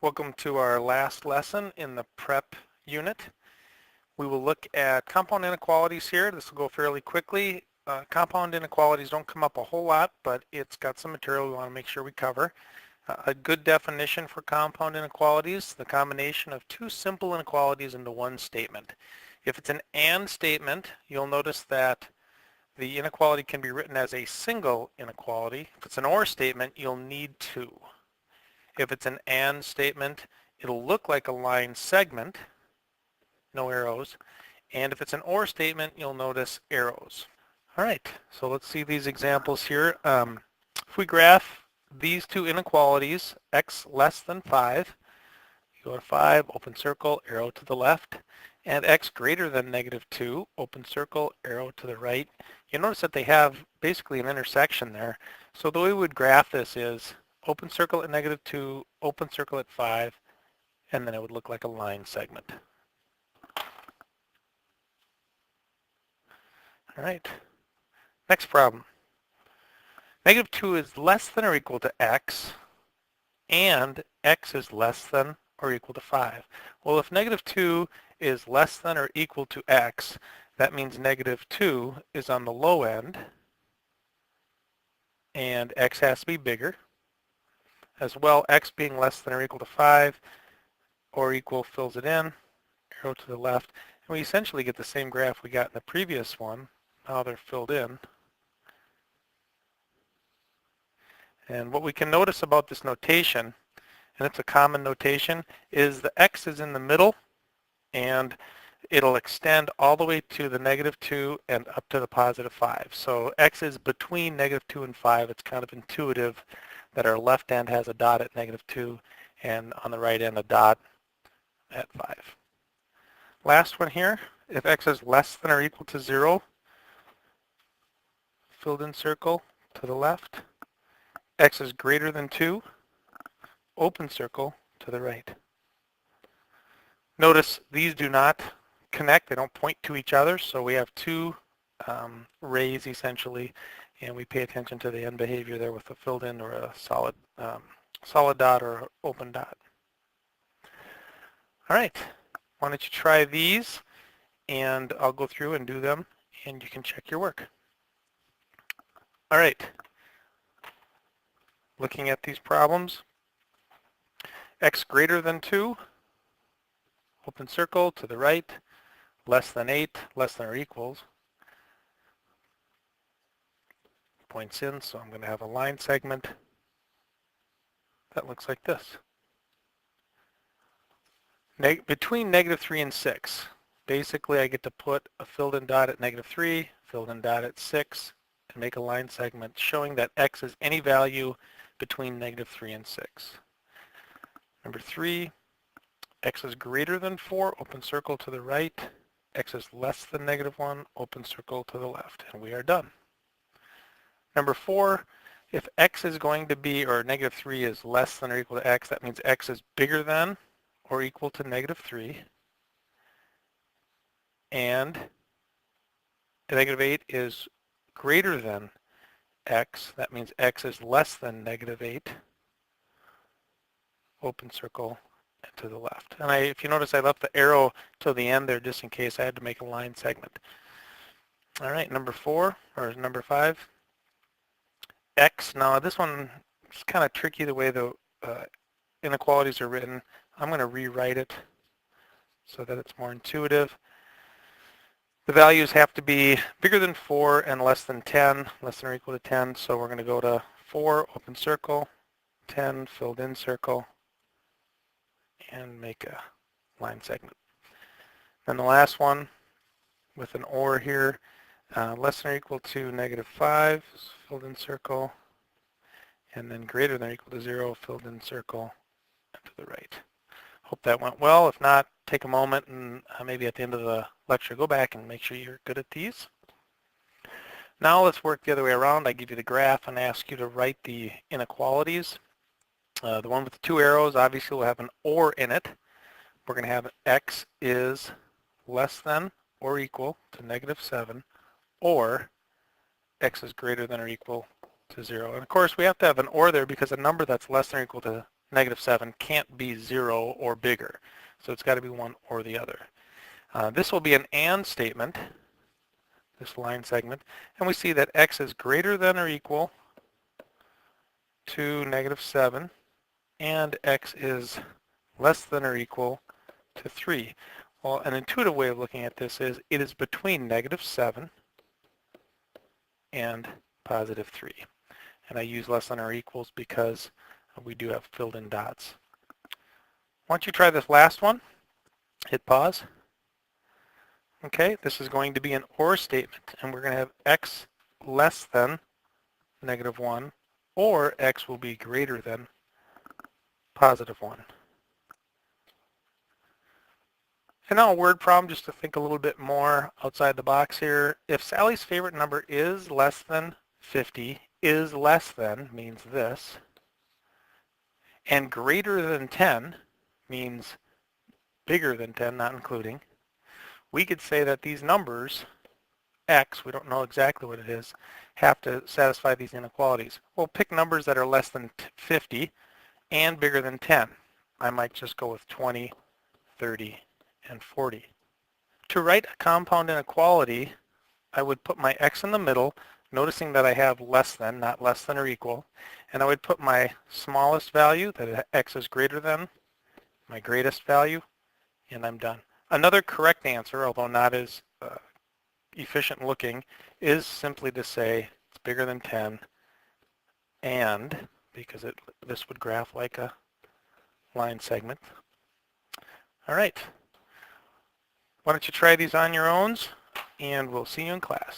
Welcome to our last lesson in the prep unit. We will look at compound inequalities here. This will go fairly quickly. Compound inequalities don't come up a whole lot, but it's got some material we want to make sure we cover. A good definition for compound inequalities, the combination of two simple inequalities into one statement. If it's an AND statement, you'll notice that the inequality can be written as a single inequality. If it's an OR statement, you'll need two. If it's an AND statement, it'll look like a line segment, no arrows. And if it's an OR statement, you'll notice arrows. All right, so let's see these examples here. If we graph these two inequalities, x less than 5, you go to 5, open circle, arrow to the left, and x greater than -2, open circle, arrow to the right. You notice that they have basically an intersection there. So the way we would graph this is open circle at -2, open circle at 5, and then it would look like a line segment. All right, next problem. -2 is less than or equal to x, and x is less than or equal to 5. Well, if -2 is less than or equal to x, that means -2 is on the low end, and x has to be bigger. As well, x being less than or equal to 5 or equal fills it in, arrow to the left, and we essentially get the same graph we got in the previous one. Now they're filled in. And what we can notice about this notation, and it's a common notation, is the x is in the middle, and it'll extend all the way to the -2 and up to the +5. So x is between -2 and 5. It's kind of intuitive that our left end has a dot at -2 and on the right end a dot at 5. Last one here, if x is less than or equal to 0, filled in circle to the left, x is greater than 2, open circle to the right. Notice these do not connect, they don't point to each other, so we have two rays essentially, and we pay attention to the end behavior there with a filled in or a solid dot or an open dot. All right, why don't you try these, and I'll go through and do them, and you can check your work. All right, looking at these problems, x greater than 2, open circle to the right, less than 8, less than or equals, points in, so I'm going to have a line segment that looks like this. Between -3 and 6, basically I get to put a filled in dot at -3, filled in dot at 6, and make a line segment showing that x is any value between -3 and 6. Number 3, x is greater than 4, open circle to the right, x is less than -1, open circle to the left, and we are done. Number 4, if x is going to be, or -3 is less than or equal to x, that means x is bigger than or equal to -3, and -8 is greater than x, that means x is less than -8, open circle and to the left. And if you notice, I left the arrow till the end there just in case I had to make a line segment. All right, number 5, x. Now this one is kind of tricky the way the inequalities are written. I'm going to rewrite it so that it's more intuitive. The values have to be bigger than 4 and less than 10, less than or equal to 10. So we're going to go to 4, open circle, 10, filled in circle, and make a line segment. And the last one with an OR here, less than or equal to -5, filled in circle, and then greater than or equal to 0, filled in circle, and to the right. Hope that went well. If not, take a moment and maybe at the end of the lecture go back and make sure you're good at these. Now let's work the other way around. I give you the graph and ask you to write the inequalities. The one with the two arrows obviously will have an OR in it. We're going to have x is less than or equal to -7, or x is greater than or equal to 0. And of course we have to have an OR there because a number that's less than or equal to negative 7 can't be 0 or bigger. So it's got to be one or the other. This will be an AND statement, this line segment, and we see that x is greater than or equal to negative 7, and x is less than or equal to 3. Well, an intuitive way of looking at this is it is between negative 7 and positive 3. And I use less than or equals because we do have filled in dots. Once you try this last one, hit pause. Okay, this is going to be an OR statement, and we're going to have x less than negative 1, or x will be greater than positive 1. And now a word problem just to think a little bit more outside the box here. If Sally's favorite number is less than 50, is less than means this, and greater than 10 means bigger than 10, not including, we could say that these numbers, x, we don't know exactly what it is, have to satisfy these inequalities. We'll pick numbers that are less than 50 and bigger than 10. I might just go with 20, 30, and 40. To write a compound inequality, I would put my x in the middle, noticing that I have less than, not less than or equal, and I would put my smallest value, that x is greater than, my greatest value, and I'm done. Another correct answer, although not as efficient looking, is simply to say it's bigger than 10, and, because this would graph like a line segment. All right. Why don't you try these on your own, and we'll see you in class.